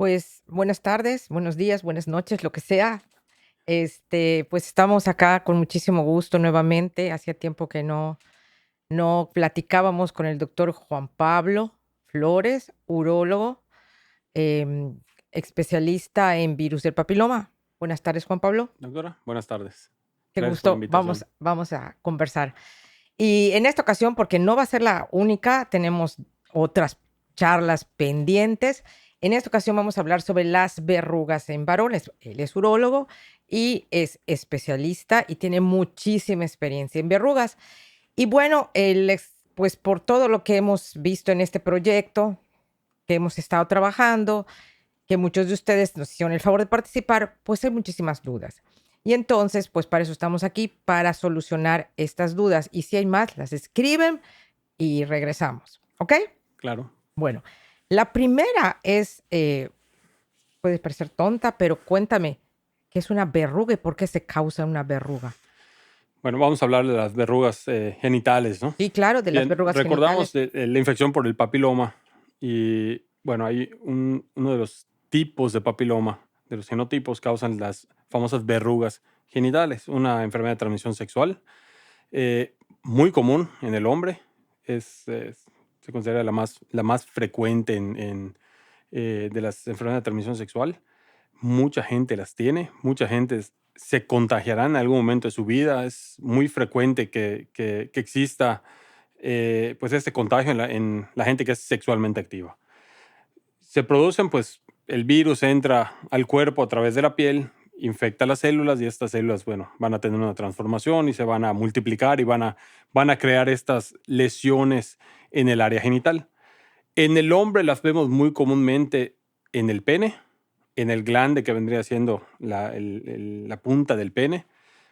Pues buenas tardes, buenos días, buenas noches, lo que sea. Pues estamos acá con muchísimo gusto nuevamente. Hacía tiempo que no platicábamos con el doctor Juan Pablo Flores, urólogo, em, especialista en virus del papiloma. Buenas tardes, Juan Pablo. Doctora, buenas tardes. Qué Gracias por la gusto. invitación. Vamos a conversar. Y en esta ocasión, porque no va a ser la única, tenemos otras charlas pendientes. En esta ocasión vamos a hablar sobre las verrugas en varones. Él es urólogo y es especialista y tiene muchísima experiencia en verrugas. Y bueno, pues por todo lo que hemos visto en este proyecto, que hemos estado trabajando, que muchos de ustedes nos hicieron el favor de participar, pues hay muchísimas dudas. Y entonces, pues para eso estamos aquí, para solucionar estas dudas. Y si hay más, las escriben y regresamos. ¿Ok? Claro. Bueno, la primera es, puede parecer tonta, pero cuéntame, ¿qué es una verruga y por qué se causa una verruga? Bueno, vamos a hablar de las verrugas genitales, ¿no? Sí, claro, de las Bien, verrugas recordamos genitales. de la infección por el papiloma y, bueno, hay uno de los tipos de papiloma, de los genotipos, causan las famosas verrugas genitales, una enfermedad de transmisión sexual muy común en el hombre, se considera la más frecuente de las enfermedades de transmisión sexual. Mucha gente las tiene, mucha gente se contagiará en algún momento de su vida. Es muy frecuente que exista pues este contagio en la gente que es sexualmente activa. Se producen, pues el virus entra al cuerpo a través de la piel, infecta las células y estas células, bueno, van a tener una transformación y se van a multiplicar y van a crear estas lesiones en el área genital. En el hombre las vemos muy comúnmente en el pene, en el glande que vendría siendo la punta del pene,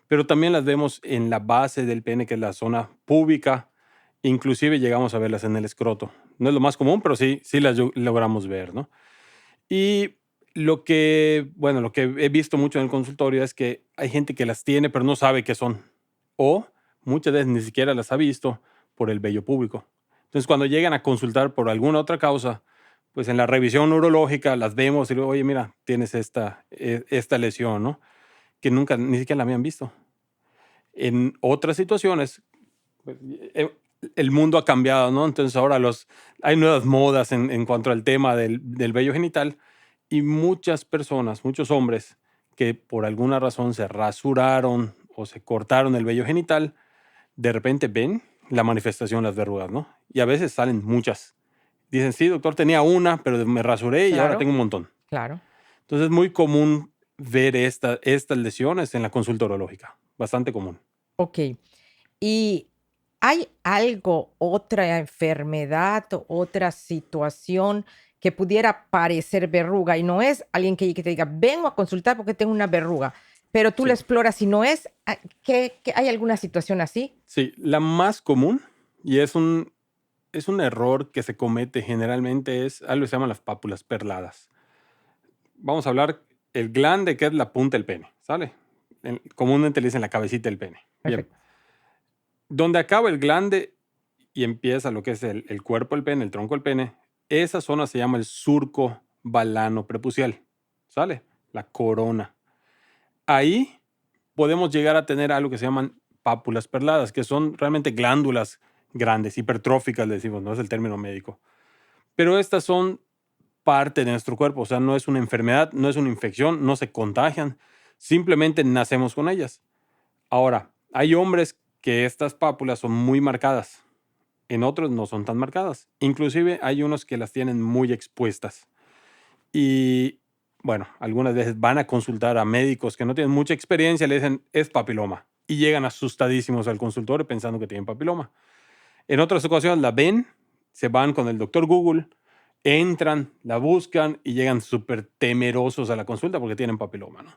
pero también las vemos en la base del pene, que es la zona púbica. Inclusive llegamos a verlas en el escroto. No es lo más común, pero sí las logramos ver, ¿no? Y lo que he visto mucho en el consultorio es que hay gente que las tiene, pero no sabe qué son. O muchas veces ni siquiera las ha visto por el vello púbico. Entonces, cuando llegan a consultar por alguna otra causa, pues en la revisión neurológica las vemos y digo, oye, mira, tienes esta lesión, ¿no? Que nunca, ni siquiera la habían visto. En otras situaciones, pues, el mundo ha cambiado, ¿no? Entonces ahora hay nuevas modas en cuanto al tema del vello genital y muchas personas, muchos hombres que por alguna razón se rasuraron o se cortaron el vello genital, de repente ven la manifestación de las verrugas, ¿no? Y a veces salen muchas. Dicen, sí, doctor, tenía una, pero me rasuré y ahora Claro, tengo un montón. claro. Entonces es muy común ver estas lesiones en la consulta urológica, bastante común. Ok. ¿Y hay algo, otra enfermedad o otra situación que pudiera parecer verruga? Y no es alguien que te diga, vengo a consultar porque tengo una verruga, pero tú la Sí, exploras y no es, ¿qué hay alguna situación así? sí, la más común y es un error que se comete generalmente es algo que se llama las pápulas perladas. Vamos a hablar el glande, que es la punta del pene, ¿sale? Comúnmente le dicen la cabecita del pene. Bien. Perfecto. Donde acaba el glande y empieza lo que es el cuerpo del pene, el tronco del pene, esa zona se llama el surco balano prepucial, ¿sale? La corona. Ahí podemos llegar a tener algo que se llaman pápulas perladas, que son realmente glándulas grandes, hipertróficas, le decimos, no es el término médico. Pero estas son parte de nuestro cuerpo, o sea, no es una enfermedad, no es una infección, no se contagian, simplemente nacemos con ellas. Ahora, hay hombres que estas pápulas son muy marcadas, en otros no son tan marcadas. Inclusive hay unos que las tienen muy expuestas. Y bueno, algunas veces van a consultar a médicos que no tienen mucha experiencia, le dicen, es papiloma. Y llegan asustadísimos al consultorio pensando que tienen papiloma. En otras ocasiones la ven, se van con el doctor Google, entran, la buscan y llegan súper temerosos a la consulta porque tienen papiloma, ¿no?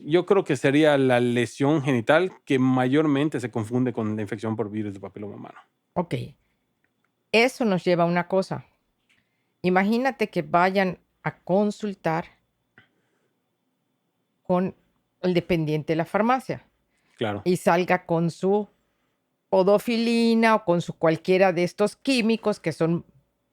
Yo creo que sería la lesión genital que mayormente se confunde con la infección por virus de papiloma humano. Ok. Eso nos lleva a una cosa. Imagínate que vayan a consultar con el dependiente de la farmacia Claro, y salga con su podofilina o con su cualquiera de estos químicos que son,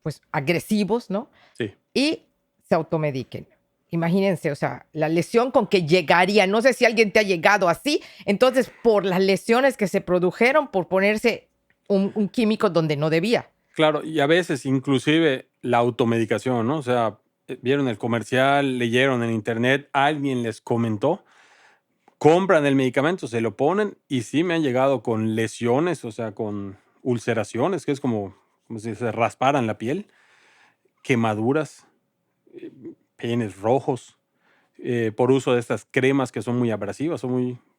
pues, agresivos, ¿no? sí, Y se automediquen. Imagínense, o sea, la lesión con que llegaría. No sé si alguien te ha llegado así. Entonces, por las lesiones que se produjeron por ponerse un químico donde no debía. Claro, y a veces inclusive la automedicación, ¿no? O sea, vieron el comercial, leyeron en internet, alguien les comentó, compran el medicamento, se lo ponen y sí me han llegado con lesiones, o sea, con ulceraciones, que es como si se rasparan la piel, quemaduras, eh, peines rojos, por uso de estas cremas que son muy abrasivas,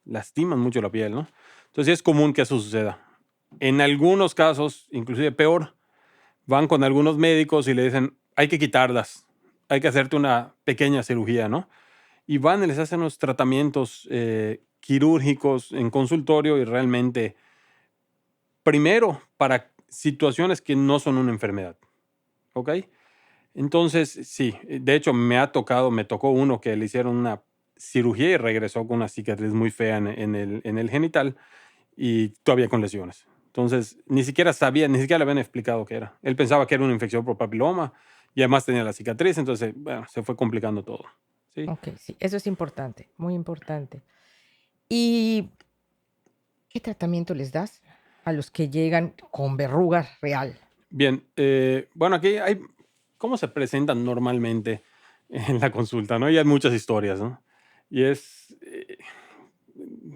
lastiman mucho la piel, ¿no? Entonces sí es común que eso suceda. En algunos casos, inclusive peor, van con algunos médicos y le dicen, hay que quitarlas, hay que hacerte una pequeña cirugía, ¿no? Y van y les hacen unos tratamientos quirúrgicos en consultorio y realmente, primero, para situaciones que no son una enfermedad, ¿ok? Entonces, sí, de hecho me tocó uno que le hicieron una cirugía y regresó con una cicatriz muy fea en el genital y todavía con lesiones. Entonces, ni siquiera sabía, ni siquiera le habían explicado qué era. Él pensaba que era una infección por papiloma y además tenía la cicatriz, entonces, bueno, se fue complicando todo. ¿Sí? Ok, sí, eso es importante, muy importante. ¿Y qué tratamiento les das a los que llegan con verrugas real? Bien, bueno, aquí hay, ¿cómo se presentan normalmente en la consulta? ¿No? Y hay muchas historias, ¿no? Y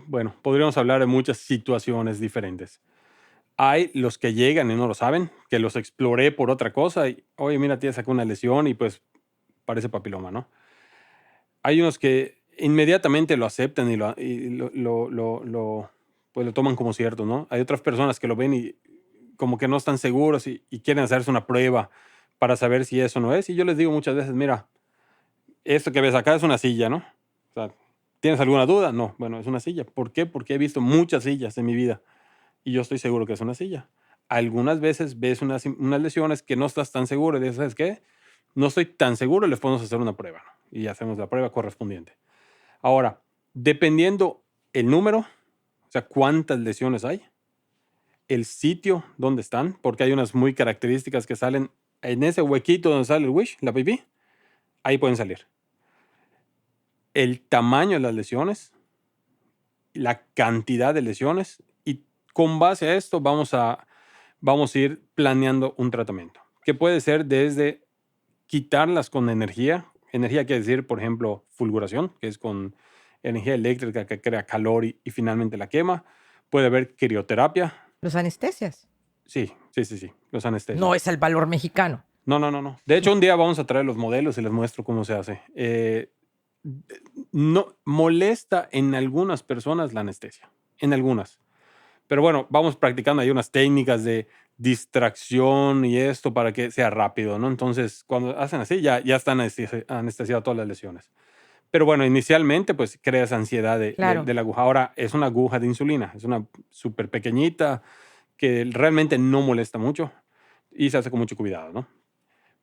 bueno, podríamos hablar de muchas situaciones diferentes. Hay los que llegan y no lo saben, que los exploré por otra cosa y, oye, mira, tía, sacó una lesión y pues parece papiloma, ¿no? Hay unos que inmediatamente lo aceptan pues lo toman como cierto, ¿no? Hay otras personas que lo ven y como que no están seguros y quieren hacerse una prueba para saber si eso no es. Y yo les digo muchas veces, mira, esto que ves acá es una silla, ¿no? O sea, ¿tienes alguna duda? No, bueno, es una silla. ¿Por qué? Porque he visto muchas sillas en mi vida y yo estoy seguro que es una silla. Algunas veces ves unas lesiones que no estás tan seguro y dices, ¿sabes qué? No estoy tan seguro, les podemos hacer una prueba, ¿no? Y hacemos la prueba correspondiente. Ahora, dependiendo el número, o sea, cuántas lesiones hay, el sitio donde están, porque hay unas muy características que salen en ese huequito donde sale el wish, la pipí, ahí pueden salir. El tamaño de las lesiones, la cantidad de lesiones y con base a esto vamos a ir planeando un tratamiento que puede ser desde quitarlas con energía. Energía quiere decir, por ejemplo, fulguración, que es con energía eléctrica que crea calor y finalmente la quema. Puede haber crioterapia. Los anestesias. Sí, sí, sí, sí, los No anestesios. es el valor mexicano. No, no, no, no. De hecho, un día vamos a traer los modelos y les muestro cómo se hace. No molesta en algunas personas la anestesia, en algunas. Pero bueno, vamos practicando ahí unas técnicas de distracción y esto para que sea rápido, ¿no? Entonces, cuando hacen así, ya están anestesiadas todas las lesiones. Pero bueno, inicialmente, pues creas ansiedad Claro. de la aguja. Ahora, es una aguja de insulina, es una súper pequeñita que realmente no molesta mucho y se hace con mucho cuidado, ¿no?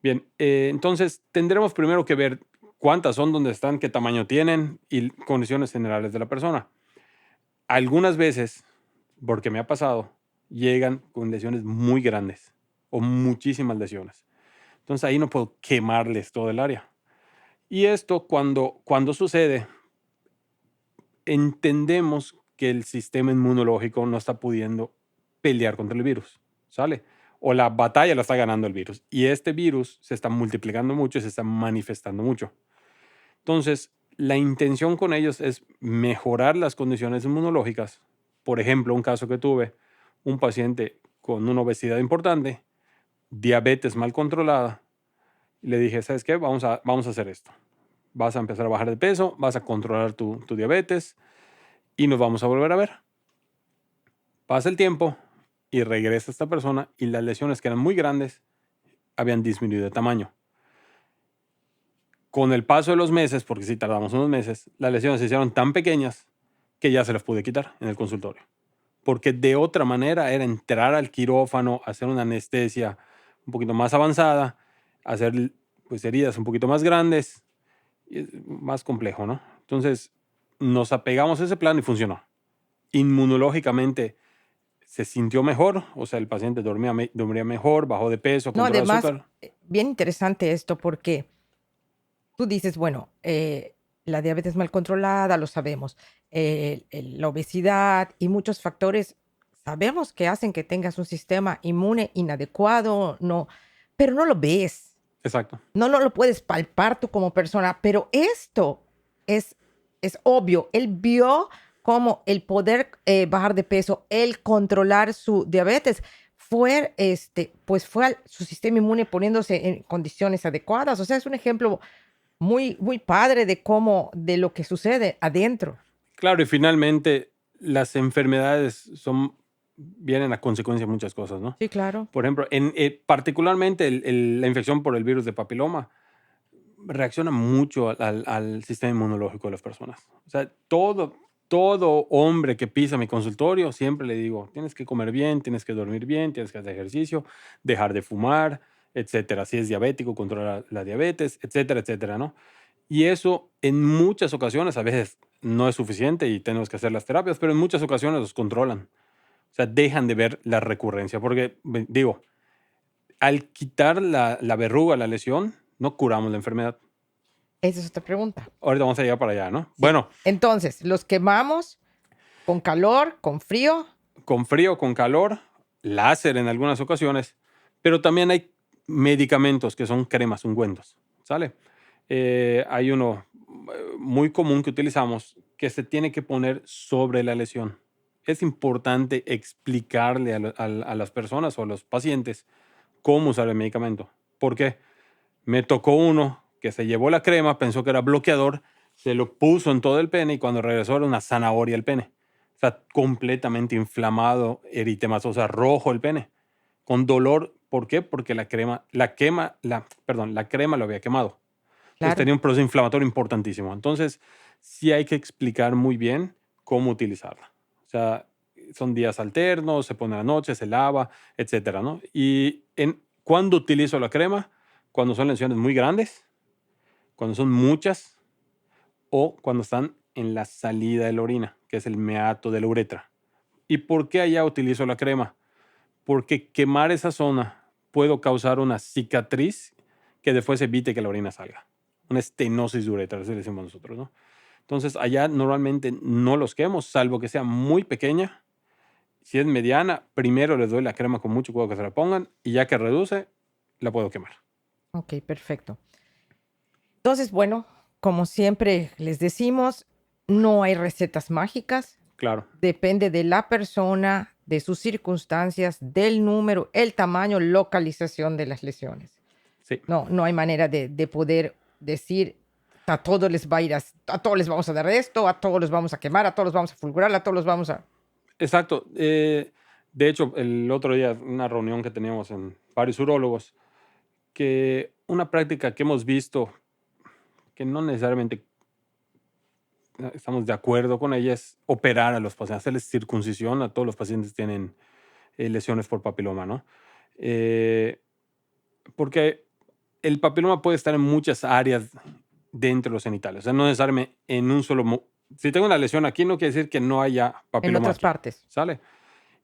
Bien, entonces tendremos primero que ver cuántas son, dónde están, qué tamaño tienen y condiciones generales de la persona. Algunas veces, porque me ha pasado, llegan con lesiones muy grandes o muchísimas lesiones. Entonces ahí no puedo quemarles todo el área. Y esto cuando sucede, entendemos que el sistema inmunológico no está pudiendo pelear contra el virus, ¿sale? O la batalla la está ganando el virus. Y este virus se está multiplicando mucho y se está manifestando mucho. Entonces, la intención con ellos es mejorar las condiciones inmunológicas. Por ejemplo, un caso que tuve, un paciente con una obesidad importante, diabetes mal controlada. Le dije, ¿sabes qué? Vamos a hacer esto. Vas a empezar a bajar de peso, vas a controlar tu diabetes y nos vamos a volver a ver. Pasa el tiempo y regresa esta persona y las lesiones que eran muy grandes habían disminuido de tamaño. Con el paso de los meses, porque sí tardamos unos meses, las lesiones se hicieron tan pequeñas que ya se las pude quitar en el consultorio. Porque de otra manera era entrar al quirófano, hacer una anestesia un poquito más avanzada, hacer pues heridas un poquito más grandes, y es más complejo, ¿no? Entonces nos apegamos a ese plan y funcionó. Inmunológicamente se sintió mejor, o sea, el paciente dormía mejor, bajó de peso, No, controló el además, azúcar. bien interesante esto porque tú dices, bueno, la diabetes mal controlada, lo sabemos, la obesidad y muchos factores sabemos que hacen que tengas un sistema inmune inadecuado, no, pero no lo ves, Exacto. no lo puedes palpar tú como persona, pero esto es, es obvio. Él vio cómo el poder bajar de peso, el controlar su diabetes, fue, pues fue su sistema inmune poniéndose en condiciones adecuadas. O sea, es un ejemplo muy, muy padre de cómo, de lo que sucede adentro. Claro, y finalmente las enfermedades vienen a consecuencia de muchas cosas, ¿no? Sí, claro. Por ejemplo, particularmente la infección por el virus de papiloma reacciona mucho al sistema inmunológico de las personas. O sea, todo hombre que pisa mi consultorio, siempre le digo, tienes que comer bien, tienes que dormir bien, tienes que hacer ejercicio, dejar de fumar, etcétera. Si es diabético, controlar la diabetes, etcétera, etcétera, ¿no? Y eso en muchas ocasiones, a veces no es suficiente y tenemos que hacer las terapias, pero en muchas ocasiones los controlan. O sea, dejan de ver la recurrencia, porque digo, al quitar la verruga, la lesión, no curamos la enfermedad. Esa es otra pregunta. Ahorita vamos a llegar para allá, ¿no? Sí. Bueno, Entonces, los quemamos con calor, con frío. con frío, con calor, láser en algunas ocasiones, pero también hay medicamentos que son cremas, ungüentos, ¿sale? Hay uno muy común que utilizamos que se tiene que poner sobre la lesión. Es importante explicarle a las personas o a los pacientes cómo usar el medicamento. ¿Por qué? Me tocó uno que se llevó la crema, pensó que era bloqueador, se lo puso en todo el pene y cuando regresó era una zanahoria el pene. Está completamente inflamado, eritemato, o sea, rojo el pene, con dolor. ¿Por qué? Porque la crema lo había quemado. Entonces Claro. tenía un proceso inflamatorio importantísimo. Entonces, sí hay que explicar muy bien cómo utilizarla. O sea, son días alternos, se pone a la noche, se lava, etcétera, ¿no? Y ¿cuándo utilizo la crema? Cuando son lesiones muy grandes, cuando son muchas o cuando están en la salida de la orina, que es el meato de la uretra. ¿Y por qué allá utilizo la crema? Porque quemar esa zona puede causar una cicatriz que después evite que la orina salga. Una estenosis de uretra, así le decimos nosotros, ¿no? Entonces, allá normalmente no los quemo, salvo que sea muy pequeña. Si es mediana, primero les doy la crema con mucho cuidado que se la pongan y ya que reduce, la puedo quemar. Ok, perfecto. Entonces, bueno, como siempre les decimos, no hay recetas mágicas. Claro, Depende de la persona, de sus circunstancias, del número, el tamaño, localización de las lesiones. sí. No hay manera de poder decir a todos les va a ir a todos les vamos a dar esto, a todos los vamos a quemar, a todos los vamos a fulgurar, a todos los vamos a. Exacto. De hecho, el otro día, una reunión que teníamos en varios urólogos, que una práctica que hemos visto que no necesariamente estamos de acuerdo con ella es operar a los pacientes, hacerles circuncisión a todos los pacientes que tienen lesiones por papiloma, ¿no? Eh, Porque el papiloma puede estar en muchas áreas dentro de los genitales, o sea, no necesariamente en un solo. Si tengo una lesión aquí, no quiere decir que no haya En papiloma otras aquí, partes. ¿sale?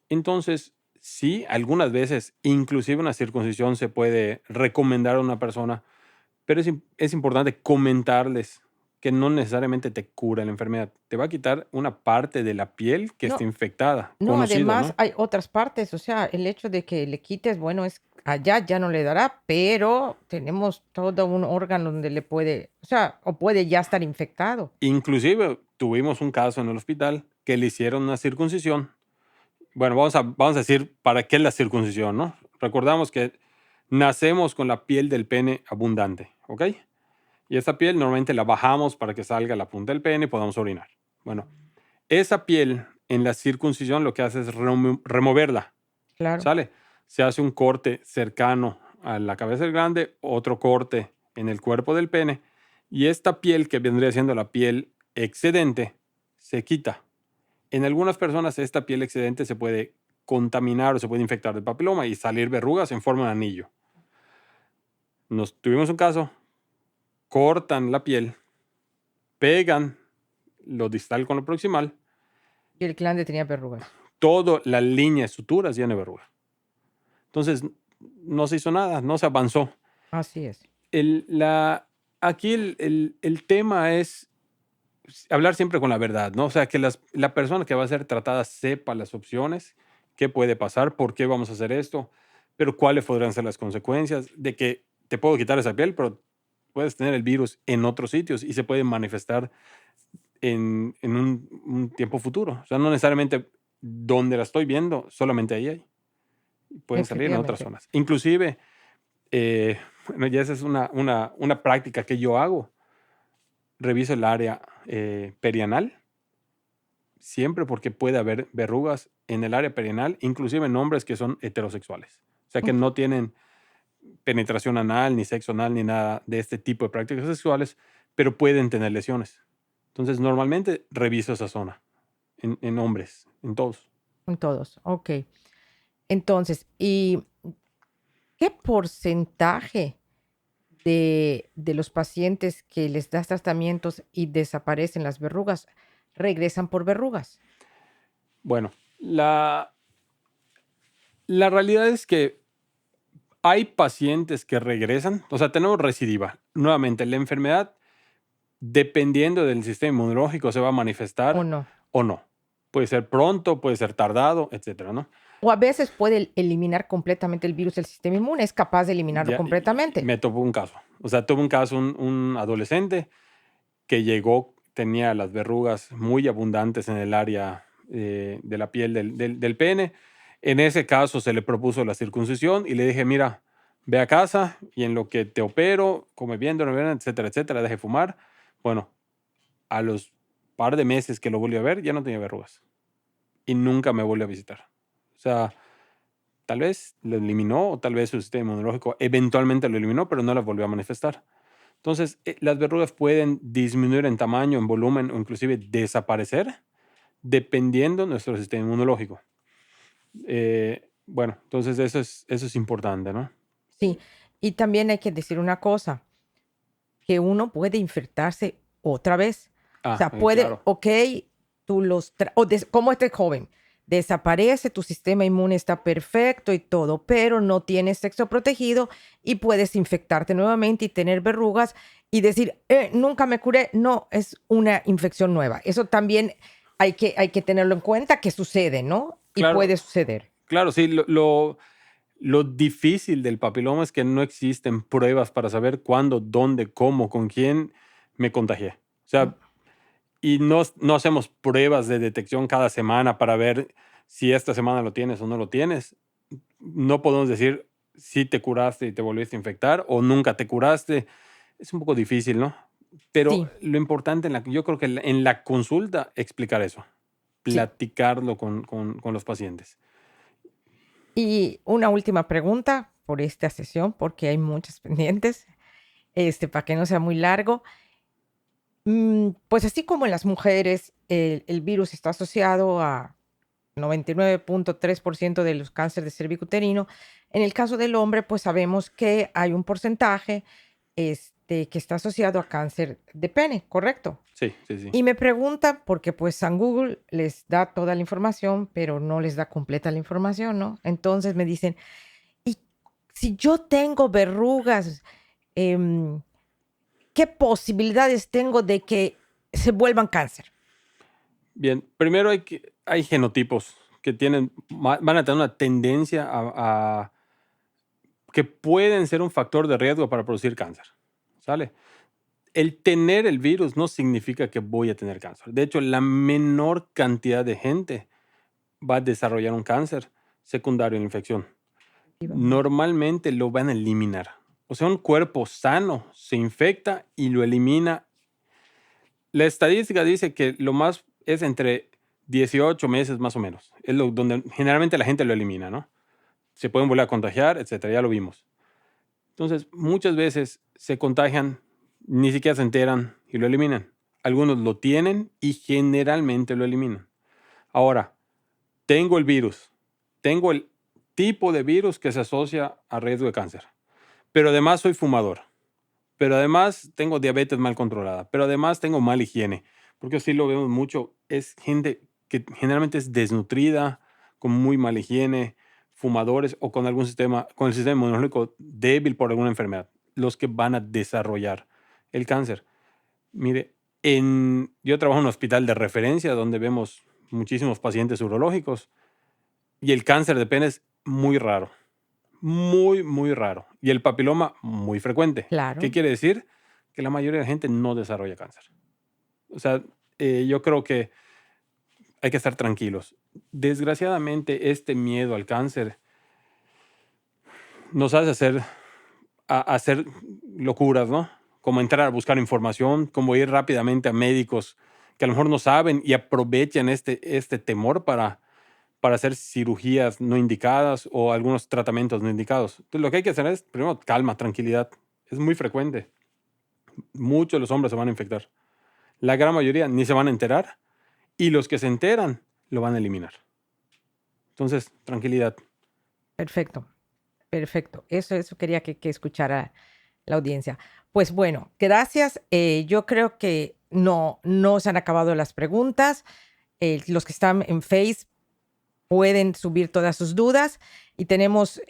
Entonces, sí, algunas veces, inclusive una circuncisión se puede recomendar a una persona, pero es importante comentarles que no necesariamente te cura la enfermedad. Te va a quitar una parte de la piel que esté No, infectada, no, conocido, además ¿no? hay otras partes, o sea, el hecho de que le quites, bueno, es allá ya no le dará, pero tenemos todo un órgano donde le puede, o sea, o puede ya estar infectado. Inclusive tuvimos un caso en el hospital que le hicieron una circuncisión. Bueno, vamos a decir para qué la circuncisión, ¿no? Recordamos que nacemos con la piel del pene abundante, ¿ok? Y esa piel normalmente la bajamos para que salga la punta del pene y podamos orinar. Bueno, esa piel en la circuncisión lo que hace es removerla, Claro, ¿sale? Se hace un corte cercano a la cabeza del glande, otro corte en el cuerpo del pene, y esta piel que vendría siendo la piel excedente se quita. En algunas personas esta piel excedente se puede contaminar o se puede infectar de papiloma y salir verrugas en forma de anillo. Nos tuvimos un caso, cortan la piel, pegan lo distal con lo proximal, y el glande tenía verrugas. toda la línea de suturas llena de verruga. Entonces, no se hizo nada, no se avanzó. Así es. Aquí el tema es hablar siempre con la verdad, ¿no? O sea, que la persona que va a ser tratada sepa las opciones, qué puede pasar, por qué vamos a hacer esto, pero cuáles podrían ser las consecuencias de que te puedo quitar esa piel, pero puedes tener el virus en otros sitios y se puede manifestar en un tiempo futuro. O sea, no necesariamente donde la estoy viendo, solamente ahí hay. Pueden salir en otras Efectivamente. zonas. Inclusive, bueno, ya esa es una práctica que yo hago. Reviso el área perianal siempre porque puede haber verrugas en el área perianal, inclusive en hombres que son heterosexuales. O sea, que Ujú. no tienen penetración anal, ni sexo anal, ni nada de este tipo de prácticas sexuales, pero pueden tener lesiones. Entonces, normalmente reviso esa zona en hombres, en todos. En todos, okey. Entonces, ¿y qué porcentaje de los pacientes que les das tratamientos y desaparecen las verrugas, regresan por verrugas? Bueno, la realidad es que hay pacientes que regresan, o sea, tenemos recidiva. Nuevamente, la enfermedad, dependiendo del sistema inmunológico, se va a ¿O manifestar no? o no. Puede ser pronto, puede ser tardado, etcétera, ¿no? O a veces puede eliminar completamente el virus el sistema inmune, es capaz de eliminarlo Ya completamente. me tocó un caso. O sea, tuve un caso, un adolescente que llegó, tenía las verrugas muy abundantes en el área de la piel del pene. En ese caso se le propuso la circuncisión y le dije, mira, ve a casa y en lo que te opero, come bien, duerme bien, etcétera, etcétera, deje de fumar. Bueno, a los par de meses que lo volví a ver, ya no tenía verrugas y nunca me volvió a visitar. O sea, tal vez lo eliminó o tal vez su sistema inmunológico eventualmente lo eliminó, pero no las volvió a manifestar. Entonces, las verrugas pueden disminuir en tamaño, en volumen o inclusive desaparecer dependiendo de nuestro sistema inmunológico. Bueno, entonces eso es importante, ¿no? Sí, y también hay que decir una cosa, que uno puede infectarse otra vez. O Ah, sea, puede, claro, okey, tú como este joven, desaparece, tu sistema inmune está perfecto y todo, pero no tienes sexo protegido y puedes infectarte nuevamente y tener verrugas y decir: nunca me curé". No, es una infección nueva. Eso también hay que tenerlo en cuenta que sucede, ¿no? Y claro, puede suceder. claro, sí. Lo difícil del papiloma es que no existen pruebas para saber cuándo, dónde, cómo, con quién me contagié. O Mm, sea, y no hacemos pruebas de detección cada semana para ver si esta semana lo tienes o no lo tienes. No podemos decir si te curaste y te volviste a infectar o nunca te curaste. Es un poco difícil, ¿no? Pero sí, lo importante, yo creo que en la consulta, explicar eso, sí. platicarlo con los pacientes. Y una última pregunta por esta sesión, porque hay muchas pendientes, para que no sea muy largo. Pues así como en las mujeres el virus está asociado a 99.3% de los cánceres de cervicuterino, en el caso del hombre, pues sabemos que hay un porcentaje que está asociado a cáncer de pene, ¿correcto? Sí, sí, sí. Y me preguntan, porque pues San Google les da toda la información, pero no les da completa la información, ¿no? Entonces me dicen, ¿y si yo tengo verrugas, em, qué posibilidades tengo de que se vuelvan cáncer? Bien, primero hay genotipos que van a tener una tendencia que pueden ser un factor de riesgo para producir cáncer. ¿Sale? El tener el virus no significa que voy a tener cáncer. De hecho, la menor cantidad de gente va a desarrollar un cáncer secundario a la infección. Efectivamente. Normalmente lo van a eliminar. O sea, un cuerpo sano se infecta y lo elimina. La estadística dice que lo más es entre 18 meses más o menos. Es donde generalmente la gente lo elimina, ¿no? Se pueden volver a contagiar, etcétera, ya lo vimos. Entonces, muchas veces se contagian, ni siquiera se enteran y lo eliminan. Algunos lo tienen y generalmente lo eliminan. Ahora, tengo el virus, tengo el tipo de virus que se asocia a riesgo de cáncer, pero además soy fumador, pero además tengo diabetes mal controlada, pero además tengo mala higiene, porque así lo vemos mucho, es gente que generalmente es desnutrida, con muy mala higiene, fumadores o con el sistema inmunológico débil por alguna enfermedad, los que van a desarrollar el cáncer. Mire, yo trabajo en un hospital de referencia donde vemos muchísimos pacientes urológicos y el cáncer de pene es muy raro, muy, muy raro. Y el papiloma muy frecuente. ¿Qué Claro. quiere decir? Que la mayoría de la gente no desarrolla cáncer. O sea, yo creo que hay que estar tranquilos. Desgraciadamente, este miedo al cáncer nos hace hacer locuras, ¿no? Como entrar a buscar información, como ir rápidamente a médicos que a lo mejor no saben y aprovechan este temor para hacer cirugías no indicadas o algunos tratamientos no indicados. Entonces, lo que hay que hacer es, primero, calma, tranquilidad. Es muy frecuente. Muchos de los hombres se van a infectar. La gran mayoría ni se van a enterar y los que se enteran lo van a eliminar. Entonces, tranquilidad. Perfecto, perfecto. Eso quería que escuchara la audiencia. Pues bueno, gracias. Yo creo que no se han acabado las preguntas. Los que están en Face pueden subir todas sus dudas y tenemos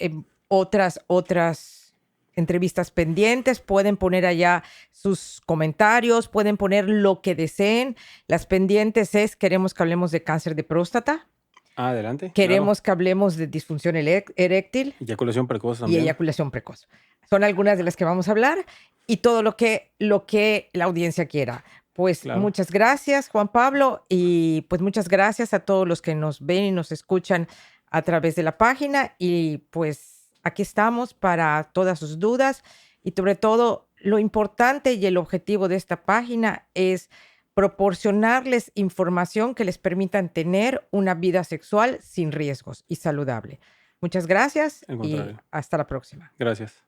otras entrevistas pendientes. Pueden poner allá sus comentarios, pueden poner lo que deseen. Las pendientes queremos que hablemos de cáncer de próstata, Adelante, claro. queremos que hablemos de disfunción eréctil Eyaculación precoz y también. eyaculación precoz. Son algunas de las que vamos a hablar y todo lo que la audiencia quiera. Pues Claro. muchas gracias, Juan Pablo, y pues muchas gracias a todos los que nos ven y nos escuchan a través de la página. Y pues aquí estamos para todas sus dudas y sobre todo lo importante y el objetivo de esta página es proporcionarles información que les permitan tener una vida sexual sin riesgos y saludable. Muchas gracias Al y contrario. hasta la próxima. Gracias.